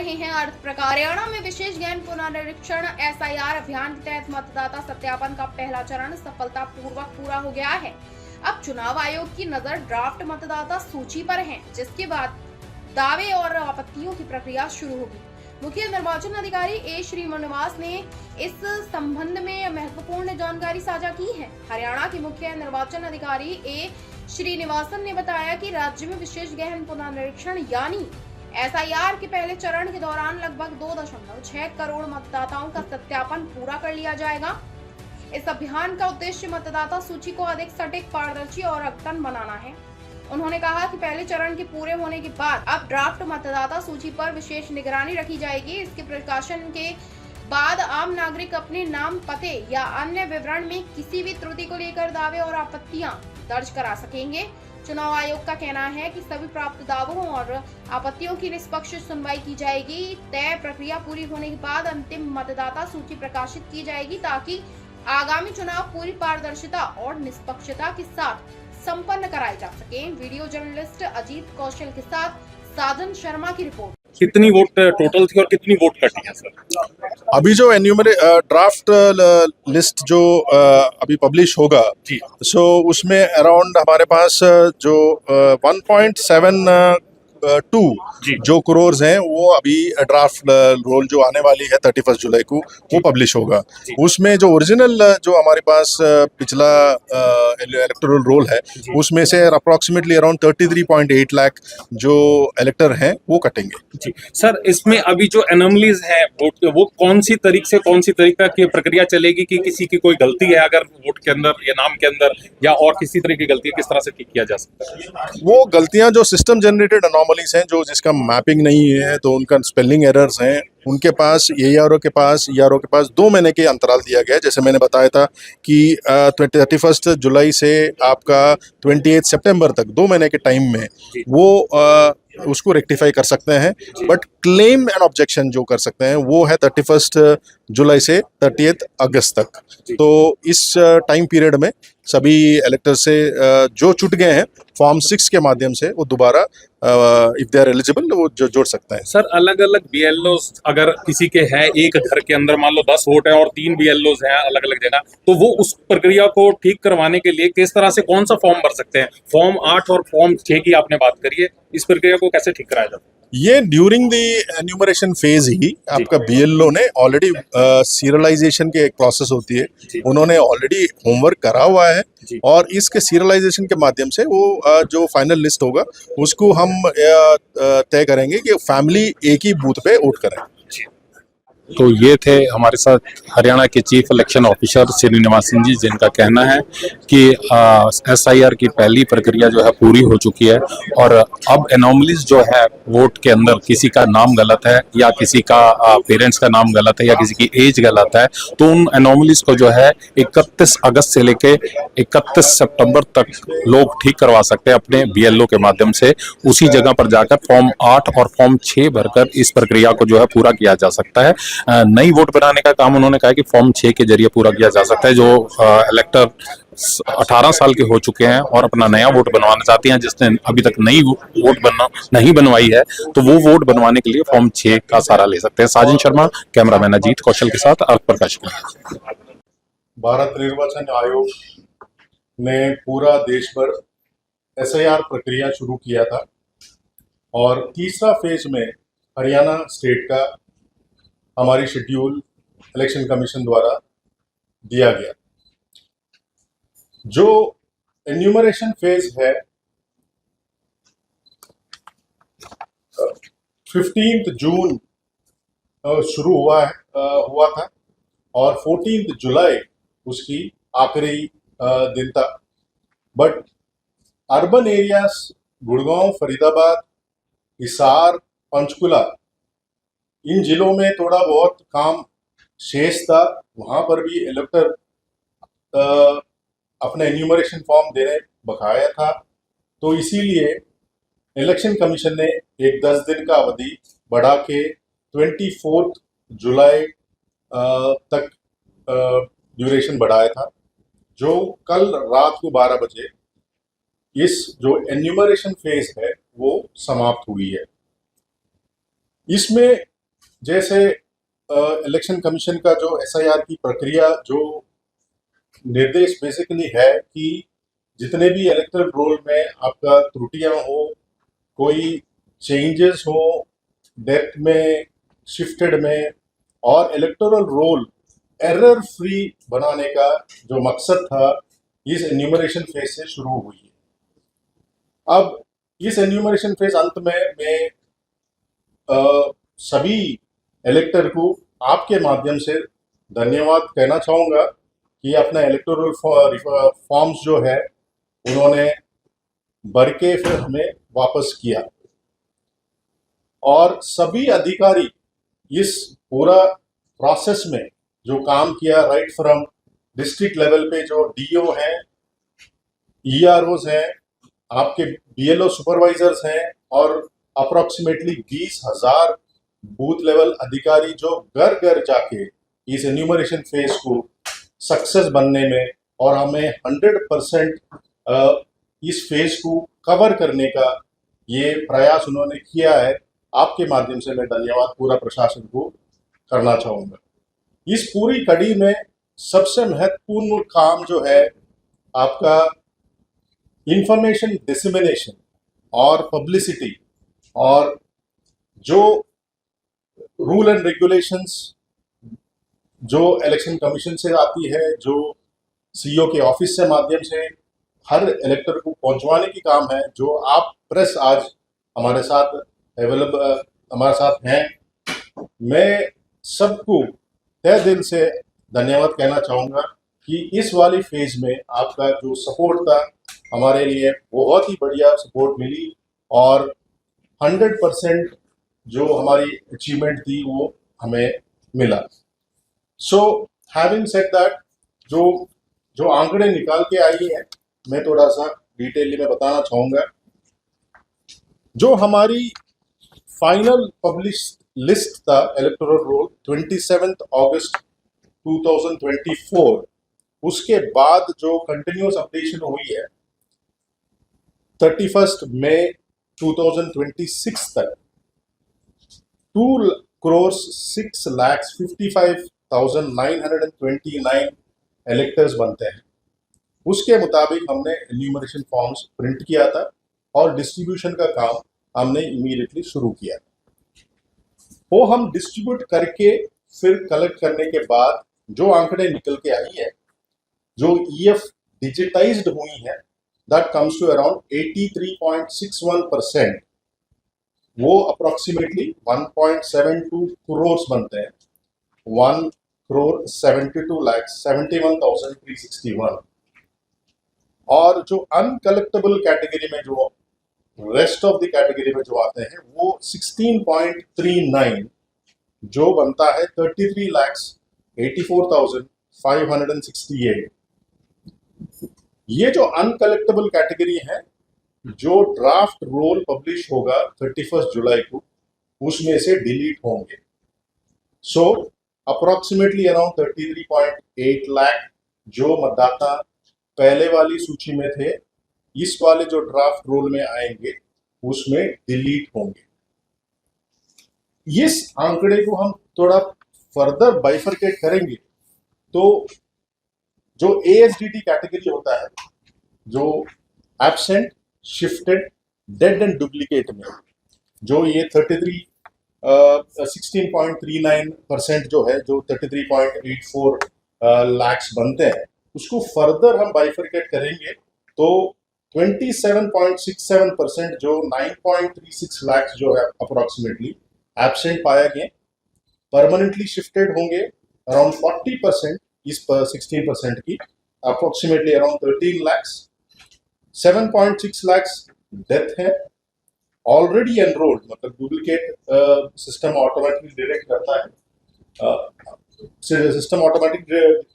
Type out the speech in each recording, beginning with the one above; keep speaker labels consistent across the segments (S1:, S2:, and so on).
S1: रहे हैं अर्थ प्रकार। हरियाणा में विशेष गहन पुनरीक्षण एसआईआर अभियान के तहत मतदाता सत्यापन का पहला चरण सफलतापूर्वक पूरा हो गया है। अब चुनाव आयोग की नजर ड्राफ्ट मतदाता सूची पर है, जिसके बाद दावे और आपत्तियों की प्रक्रिया शुरू होगी। मुख्य निर्वाचन अधिकारी ए श्रीनिवास ने इस संबंध में महत्वपूर्ण जानकारी साझा की है। हरियाणा के मुख्य निर्वाचन अधिकारी ए श्रीनिवासन ने बताया कि राज्य में विशेष गहन पुनरीक्षण यानी एसआईआर के पहले चरण के दौरान लगभग 2.6 करोड़ मतदाताओं का सत्यापन पूरा कर लिया जाएगा। इस अभियान का उद्देश्य मतदाता सूची को अधिक सटीक, पारदर्शी और अद्यतन बनाना है। उन्होंने कहा कि पहले चरण के पूरे होने के बाद अब ड्राफ्ट मतदाता सूची पर विशेष निगरानी रखी जाएगी। इसके प्रकाशन के बाद आम नागरिक अपने नाम, पते या अन्य विवरण में किसी भी त्रुटि को लेकर दावे और आपत्तियां दर्ज करा सकेंगे। चुनाव आयोग का कहना है कि सभी प्राप्त दावों और आपत्तियों की निष्पक्ष सुनवाई की जाएगी। तय प्रक्रिया पूरी होने के बाद अंतिम मतदाता सूची प्रकाशित की जाएगी, ताकि आगामी चुनाव पूरी पारदर्शिता और निष्पक्षता के साथ संपन्न कराए जा सके। वीडियो जर्नलिस्ट अजीत कौशल के साथ साधन शर्मा की रिपोर्ट।
S2: कितनी वोट टोटल थी और कितनी वोट कटी है सर?
S3: अभी जो ड्राफ्ट लिस्ट जो अभी पब्लिश होगा, सो उसमें अराउंड हमारे पास जो 1.72 जो करोड़ हैं वो अभी ड्राफ्ट रोल जो आने वाली है 31 जुलाई को वो पब्लिश होगा। उसमें जो ओरिजिनल जो हमारे पास पिछला इलेक्टोरल रोल है उसमें से अप्रॉक्सीमेटली अराउंड 33.8 लाख जो इलेक्टर हैं वो कटेंगे।
S2: जी सर, इसमें अभी जो एनोमलीज है वोट, वो कौन सी तरीका की प्रक्रिया चलेगी कि किसी की कोई गलती है अगर वोट के अंदर या नाम के अंदर या और किसी तरह की गलती है, किस तरह से ठीक किया जा सकता है?
S3: वो गलतियां जो सिस्टम जनरेटेड अनोमलीज हैं, जो जिसका मैपिंग नहीं है तो उनका स्पेलिंग एरर्स हैं, उनके पास ERO के पास 2 महीने के अंतराल दिया गया है। जैसे मैंने बताया था कि 31 जुलाई से आपका 28 सितंबर तक 2 महीने के टाइम में वो उसको रेक्टिफाई कर सकते हैं। बट क्लेम एंड ऑब्जेक्शन जो कर सकते हैं वो है 31 जुलाई से 30 अगस्त तक। तो इस टाइम पीरियड में सभी इलेक्टर से जो छूट गए हैं फॉर्म 6 के माध्यम से वो दोबारा इफ दे आर एलिजिबल वो जोड़ सकते हैं।
S2: सर, अलग अलग BLOs अगर किसी के है, एक घर के अंदर मान लो 10 वोट है और 3 BLOs हैं अलग अलग जगह, तो वो उस प्रक्रिया को ठीक करवाने के लिए किस तरह से कौन सा फॉर्म भर सकते हैं? फॉर्म 8 और फॉर्म 6 की आपने बात करी है, इस प्रक्रिया को कैसे ठीक कराया जाता है?
S3: ये ड्यूरिंग द एन्यूमरेशन फेज ही आपका BLO ने ऑलरेडी सीरियलाइजेशन की एक प्रोसेस होती है, उन्होंने ऑलरेडी होमवर्क करा हुआ है और इसके सीरियलाइजेशन के माध्यम से वो जो फाइनल लिस्ट होगा उसको हम तय करेंगे कि फैमिली एक ही बूथ पे वोट करें।
S4: तो ये थे हमारे साथ हरियाणा के चीफ इलेक्शन ऑफिसर श्रीनिवासन जी, जिनका कहना है कि SIR की पहली प्रक्रिया जो है पूरी हो चुकी है और अब एनोमलीज जो है वोट के अंदर किसी का नाम गलत है या किसी का पेरेंट्स का नाम गलत है या किसी की एज गलत है, तो उन एनोमलीज को जो है 31 अगस्त से लेके 31 सितंबर तक लोग ठीक करवा सकते हैं अपने BLO के माध्यम से। उसी जगह पर जाकर फॉर्म 8 और फॉर्म 6 भरकर इस प्रक्रिया को जो है पूरा किया जा सकता है। नई वोट बनाने का काम उन्होंने कहा कि फॉर्म 6 के जरिए पूरा किया जा सकता है। जो इलेक्टर 18 साल के हो चुके हैं और अपना नया वोट बनवाना चाहते हैं, जिसने अभी तक नई वोट नहीं बनवाई है, तो वो वोट बनवाने के लिए फॉर्म 6 का सहारा ले सकते हैं। साजन शर्मा, कैमरामैन अजीत कौशल के साथ अर्थ प्रकाश।
S3: भारत निर्वाचन आयोग ने पूरा देश भर SIR प्रक्रिया शुरू किया था और तीसरा फेज में हरियाणा स्टेट का हमारी शेड्यूल इलेक्शन कमीशन द्वारा दिया गया। जो एन्यूमरेशन फेज है 15 जून शुरू हुआ था और 14 जुलाई उसकी आखिरी दिन था। But urban areas Gurgaon, Faridabad, Hisar, Panchkula, इन जिलों में थोड़ा बहुत काम शेष था। वहां पर भी इलेक्टर अपना एन्यूमरेशन फॉर्म देने बकाया था, तो इसीलिए इलेक्शन कमीशन ने एक 10 दिन का अवधि बढ़ा के 24 जुलाई तक ड्यूरेशन बढ़ाया था, जो कल रात को 12 बजे इस जो एन्यूमरेशन फेज है वो समाप्त हुई है। इसमें जैसे इलेक्शन कमीशन का जो एसआईआर की प्रक्रिया जो निर्देश बेसिकली है कि जितने भी इलेक्टोरल रोल में आपका त्रुटियां हो, कोई चेंजेस हो, डेप्थ में, शिफ्टेड में, और इलेक्टोरल रोल एरर फ्री बनाने का जो मकसद था इस एन्यूमरेशन फेज से शुरू हुई है। अब इस एन्यूमरेशन फेज अंत में मैं सभी इलेक्टर को आपके माध्यम से धन्यवाद कहना चाहूँगा कि अपना इलेक्टोरल फॉर्म्स जो है उन्होंने भर के फिर हमें वापस किया, और सभी अधिकारी इस पूरा प्रोसेस में जो काम किया, राइट फ्रॉम डिस्ट्रिक्ट लेवल पे जो डीओ हैं, ईआरओज हैं, आपके बीएलओ सुपरवाइजर्स हैं, और अप्रोक्सीमेटली 20,000 बूथ लेवल अधिकारी जो घर घर जाके इस एन्यूमरेशन फेज को सक्सेस बनने में और हमें 100% इस फेज को कवर करने का ये प्रयास उन्होंने किया है। आपके माध्यम से मैं धन्यवाद पूरा प्रशासन को करना चाहूँगा। इस पूरी कड़ी में सबसे महत्वपूर्ण काम जो है आपका इंफॉर्मेशन डिसेमिनेशन और पब्लिसिटी, और जो रूल एंड रेगुलेशंस जो इलेक्शन कमीशन से आती है, जो सीईओ के ऑफिस से माध्यम से हर इलेक्टर को पहुंचवाने की काम है, जो आप प्रेस आज हमारे साथ हमारे साथ हैं। मैं सबको तहे दिल से धन्यवाद कहना चाहूँगा कि इस वाली फेज में आपका जो सपोर्ट था हमारे लिए बहुत ही बढ़िया सपोर्ट मिली, और 100% जो हमारी अचीवमेंट थी वो हमें मिला। सो हैविंग सेड दैट, जो आंकड़े निकाल के आई है मैं थोड़ा सा डिटेल में बताना चाहूँगा। जो हमारी फाइनल पब्लिश लिस्ट था इलेक्टोरल रोल 27 अगस्त 2024, उसके बाद जो कंटिन्यूस अपडेशन हुई है 31 मई 2026 तक 2,06,55,929 इलेक्टर्स बनते हैं। उसके मुताबिक हमने एन्यूमरेशन फॉर्म्स प्रिंट किया था और डिस्ट्रीब्यूशन का काम हमने इमीडिएटली शुरू किया। वो हम डिस्ट्रीब्यूट करके फिर कलेक्ट करने के बाद जो आंकड़े निकल के आई है, जो ईएफ डिजिटाइज्ड हुई है, दैट कम्स टू अराउंड 83.61%। वो अप्रोक्सीमेटली 1.72 करोड़ बनते हैं, 1,72,71,361। और जो अनकलेक्टेबल कैटेगरी में, जो रेस्ट ऑफ द कैटेगरी में जो आते हैं, वो 16.39 जो बनता है 33,84,568। ये जो अनकलेक्टेबल कैटेगरी है, जो ड्राफ्ट रोल पब्लिश होगा 31 जुलाई को, उसमें से डिलीट होंगे। सो अप्रोक्सीमेटली अराउंड 33.8 लाख जो मतदाता पहले वाली सूची में थे, इस वाले जो ड्राफ्ट रोल में आएंगे उसमें डिलीट होंगे। इस आंकड़े को हम थोड़ा फर्दर बाइफरकेट करेंगे तो जो एएसडीटी कैटेगरी होता है, जो absent, shifted, dead and duplicate में, जो ये 16.39% जो है, जो 33.84 लाख्स बनते हैं, उसको फर्दर हम बाइफरकेट करेंगे तो 27.67% जो 9.36 लाख जो है अप्रोक्सीमेटली एब्सेंट पाया गए, परमानेंटली शिफ्टेड होंगे अराउंड 40% इस 16% की, approximately around 13 lakhs, 7.6 lakhs death है। ऑलरेडी एनरोल्ड, मतलब डुप्लीकेट सिस्टम ऑटोमेटिकली डिटेक्ट करता है, सिस्टम ऑटोमेटिक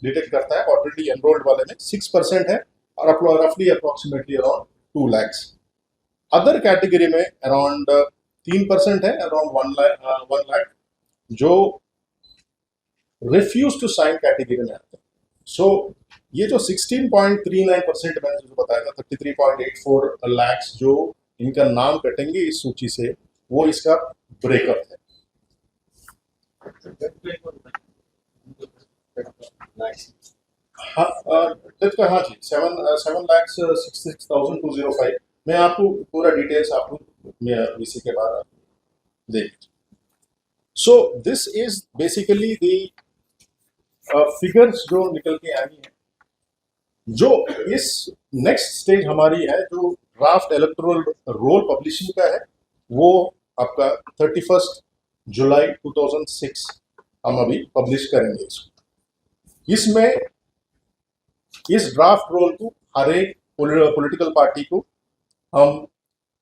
S3: डिटेक्ट करता है। ऑलरेडी एनरोल्ड वाले में 6% है, और रफली approximately around 2 lakhs। Other category में अराउंड 3% है, अराउंड 1 lakh जो रिफ्यूज टू साइन कैटेगरी में आते हैं। सो ये जो 16.39% मैंने जो बताया था, 33.84 lakhs जो इनका नाम कटेंगे इस सूची से, वो इसका ब्रेकअप है। हाँ डेथ का हाँ जी 7,66,205। मैं आपको पूरा डिटेल्स आपको इसी के बारे में देख। So this is basically the figures जो निकल के आई हैं, जो इस नेक्स्ट स्टेज हमारी है जो ड्राफ्ट इलेक्टोरल रोल पब्लिशिंग का है, वो आपका 31 जुलाई 2006 हम अभी पब्लिश करेंगे इसको। इसमें इस ड्राफ्ट रोल को हर एक पॉलिटिकल पार्टी को हम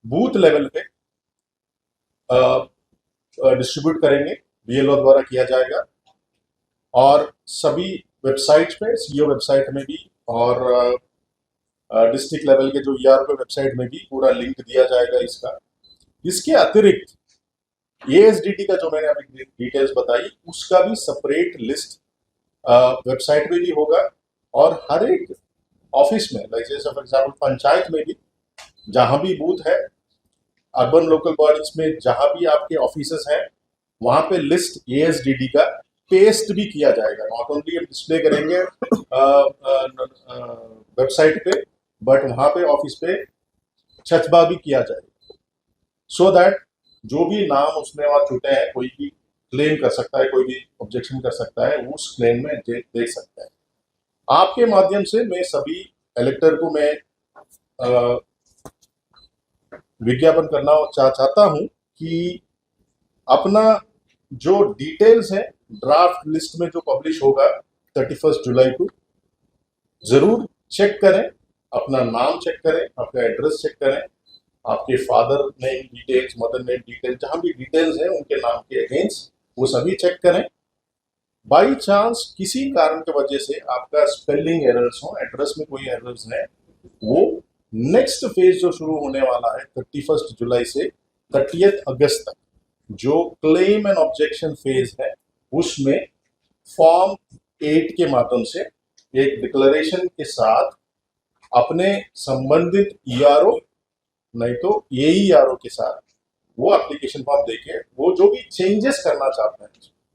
S3: बूथ लेवल पे डिस्ट्रीब्यूट करेंगे, बीएलओ द्वारा किया जाएगा, और सभी वेबसाइट पे, सीओ वेबसाइट में भी और डिस्ट्रिक्ट लेवल के जो ईआरओ वेबसाइट में भी पूरा लिंक दिया जाएगा इसका। इसके अतिरिक्त एएसडीटी का जो मैंने अभी डिटेल्स बताई, उसका भी सेपरेट लिस्ट वेबसाइट पे भी होगा, और हर एक ऑफिस में, लाइक जैसे फॉर एग्जाम्पल पंचायत में भी जहां भी बूथ है, अर्बन लोकल बॉडीज में जहां भी आपके ऑफिसेस हैं, वहां पे लिस्ट एएसडीटी का पेस्ट भी किया जाएगा। नॉट ओनली हम डिस्प्ले करेंगे वेबसाइट पे, बट वहां पे ऑफिस पे छचबा भी किया जाएगा, सो दैट जो भी नाम उसमें वहां छूटे हैं, कोई भी क्लेम कर सकता है, कोई भी ऑब्जेक्शन कर सकता है, वो उस क्लेम में देख सकता है। आपके माध्यम से मैं सभी इलेक्टर को मैं विज्ञापन करना चाहता हूं कि अपना जो डिटेल्स है ड्राफ्ट लिस्ट में जो पब्लिश होगा 31 जुलाई को, जरूर चेक करें, अपना नाम चेक करें, आपका एड्रेस चेक करें, आपके father name details, mother name details, जहां भी डिटेल्स हैं उनके नाम के अगेंस्ट वो सभी चेक करें। बाई चांस किसी कारण की वजह से आपका स्पेलिंग एरर्स हो, एड्रेस में कोई एरर्स है, वो नेक्स्ट फेज जो शुरू होने वाला है 31 जुलाई से 30 अगस्त तक, जो क्लेम एंड ऑब्जेक्शन फेज है, उसमें फॉर्म 8 के माध्यम से एक डिक्लेरेशन के साथ अपने संबंधित ईआरओ नहीं तो एईआरओ के साथ वो एप्लीकेशन फॉर्म देके वो जो भी चेंजेस करना चाहते हैं,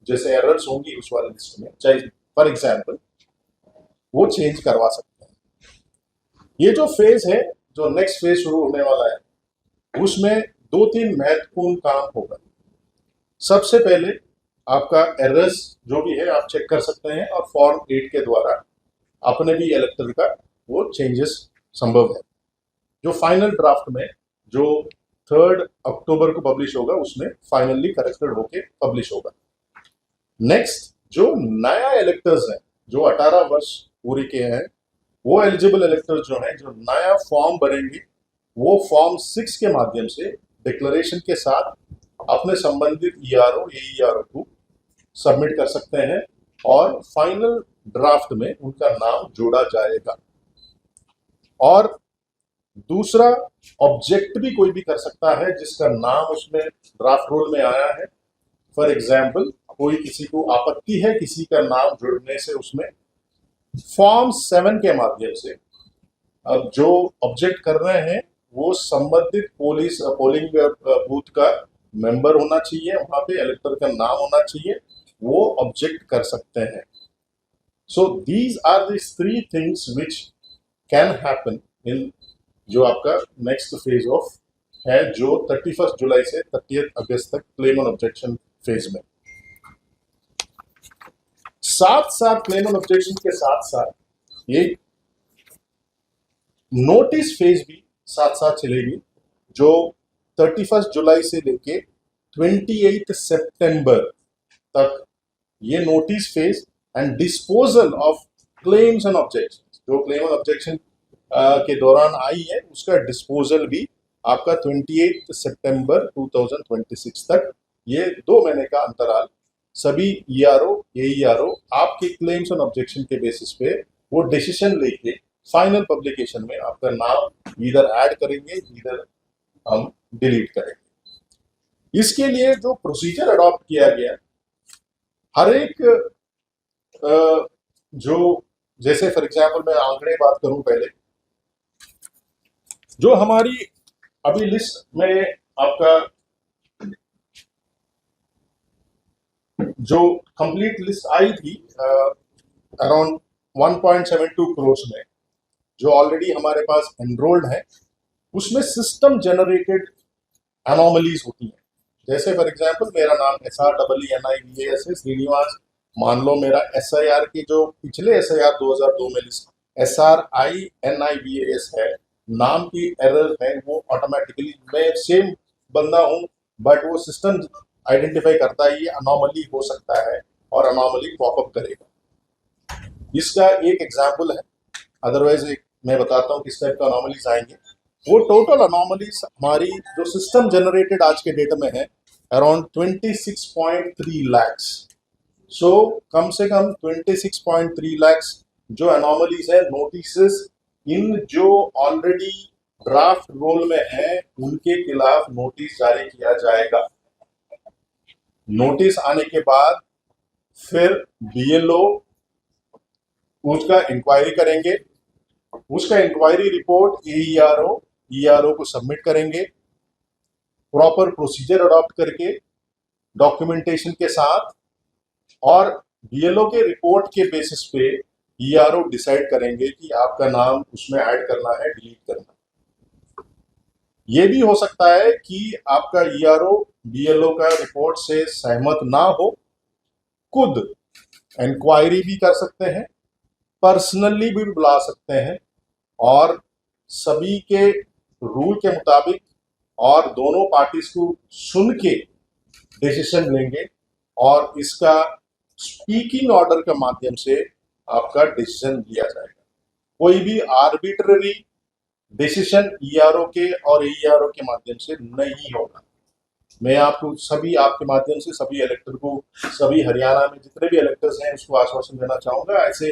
S3: जैसे एरर्स होंगी उस वाले लिस्ट में, चाहे फॉर एग्जांपल, वो चेंज करवा सकते हैं। ये जो फेज है, जो नेक्स्ट फेज शुरू होने वाला है, उसमें 2-3 महत्वपूर्ण काम होगा। सबसे पहले आपका एरर्स जो भी है आप चेक कर सकते हैं, और फॉर्म 8 के द्वारा अपने भी इलेक्टर का वो चेंजेस संभव है। जो फाइनल ड्राफ्ट में जो 3 अक्टूबर को पब्लिश होगा, उसमें फाइनली करेक्टेड होके पब्लिश होगा। नेक्स्ट, जो नया इलेक्टर्स हैं, जो 18 वर्ष पूरे किए हैं, वो एलिजिबल इलेक्टर्स जो हैं, जो नया फॉर्म भरेंगे, वो फॉर्म 6 के माध्यम से डिक्लेरेशन के साथ अपने संबंधित ईआरओ एईआरओ को सबमिट कर सकते हैं, और फाइनल ड्राफ्ट में उनका नाम जोड़ा जाएगा। और दूसरा, ऑब्जेक्ट भी कोई भी कर सकता है जिसका नाम उसमें ड्राफ्ट रोल में आया है। फॉर एग्जाम्पल, कोई किसी को आपत्ति है किसी का नाम जुड़ने से, उसमें फॉर्म 7 के माध्यम से अब जो ऑब्जेक्ट कर रहे हैं वो संबंधित पोलिंग बूथ का मेंबर होना चाहिए, वहां पे इलेक्टर का नाम होना चाहिए, वो ऑब्जेक्ट कर सकते हैं। So these are the 3 things which can happen in जो आपका नेक्स्ट फेज ऑफ है, जो 31 जुलाई से 30 अगस्त तक क्लेम एंड ऑब्जेक्शन फेज में। साथ साथ क्लेम एंड ऑब्जेक्शन के साथ साथ ये नोटिस फेज भी साथ साथ चलेगी, जो 31 जुलाई से लेके 28 सितंबर तक ये notice phase and disposal of claims and objection, जो क्लेम एंड ऑब्जेक्शन के दौरान आई है, उसका डिस्पोजल भी आपका 28 सितंबर 2026 तक, ये 2 महीने का अंतराल, सभी ईआरओ एईआरओ आपके क्लेम्स एंड ऑब्जेक्शन के बेसिस पे वो डिसीजन लेके फाइनल पब्लिकेशन में आपका नाम इधर ऐड करेंगे, इधर हम डिलीट करेंगे। इसके लिए जो प्रोसीजर अडॉप्ट किया गया, हर एक जो, जैसे फॉर एग्जाम्पल मैं आंकड़े बात करूं पहले, जो हमारी अभी लिस्ट में आपका जो कंप्लीट लिस्ट आई थी अराउंड 1.72 करोड़ में, जो ऑलरेडी हमारे पास एनरोल्ड है, उसमें सिस्टम जनरेटेड एनोमलीज होती हैं। जैसे फॉर एग्जांपल मेरा नाम SREENIVAS है, श्रीनिवास। मान लो मेरा SIR की जो पिछले SIR 2002 में लिस्ट SRINIVAS है, नाम की एरर है, वो ऑटोमेटिकली मैं सेम बंदा हूँ बट वो सिस्टम आइडेंटिफाई करता है ये अनोमली हो सकता है और अनोमली पॉपअप करेगा। इसका एक एग्जाम्पल है, अदरवाइज मैं बताता हूँ किस टाइप का अनोमलीज आएंगे। वो टोटल अनोमलीज हमारी जो सिस्टम जनरेटेड आज के डेट में है अराउंड 26.3 लैक्स। सो कम से कम 26.3 लैक्स जो अनोमलीज है, नोटिस इन जो ऑलरेडी ड्राफ्ट रोल में है उनके खिलाफ नोटिस जारी किया जाएगा। नोटिस आने के बाद फिर BLO उसका इंक्वायरी करेंगे, उसका इंक्वायरी रिपोर्ट ERO को सबमिट करेंगे, प्रॉपर प्रोसीजर अडॉप्ट करके डॉक्यूमेंटेशन के साथ, और BLO के रिपोर्ट के बेसिस पे ERO डिसाइड करेंगे कि आपका नाम उसमें ऐड करना है, डिलीट करना है। ये भी हो सकता है कि आपका ERO BLO का रिपोर्ट से सहमत ना हो, खुद इंक्वायरी भी कर सकते हैं, पर्सनली भी बुला सकते हैं, और सभी के रूल के मुताबिक और दोनों पार्टीज को सुन के डिसीजन लेंगे, और इसका स्पीकिंग ऑर्डर के माध्यम से आपका डिसीजन लिया जाएगा। कोई भी आर्बिट्ररी डिसीजन ERO के और AERO के माध्यम से नहीं होगा। मैं आपको सभी आपके माध्यम से सभी इलेक्टर को, सभी हरियाणा में जितने भी इलेक्टर्स हैं उसको आश्वासन देना चाहूंगा, ऐसे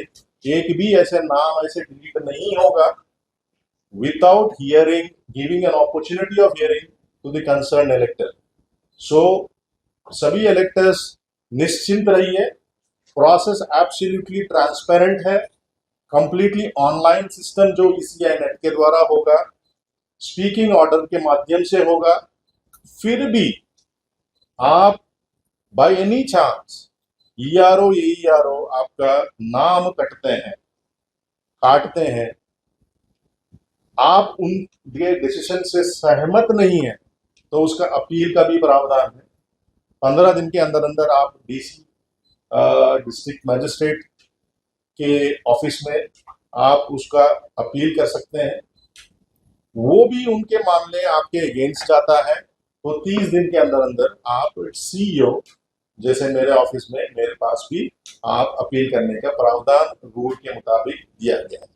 S3: एक भी ऐसे नाम ऐसे डिलीट नहीं होगा without hearing, giving an opportunity of hearing to the concern elector. So सभी इलेक्टर्स निश्चिंत रहिए, प्रोसेस एब्सोल्युटली ट्रांसपेरेंट है, कंप्लीटली ऑनलाइन सिस्टम जो ECI नेट के द्वारा होगा, स्पीकिंग ऑर्डर के माध्यम से होगा। फिर भी आप by any chance ERO AERO आपका नाम काटते हैं, आप उनके डिसीजन से सहमत नहीं है, तो उसका अपील का भी प्रावधान है। 15 दिन के अंदर अंदर आप DC डिस्ट्रिक्ट मजिस्ट्रेट के ऑफिस में आप उसका अपील कर सकते हैं। वो भी उनके मामले आपके अगेंस्ट जाता है तो 30 दिन के अंदर अंदर आप CEO जैसे मेरे ऑफिस में मेरे पास भी आप अपील करने का प्रावधान रूल के मुताबिक दिया गया है।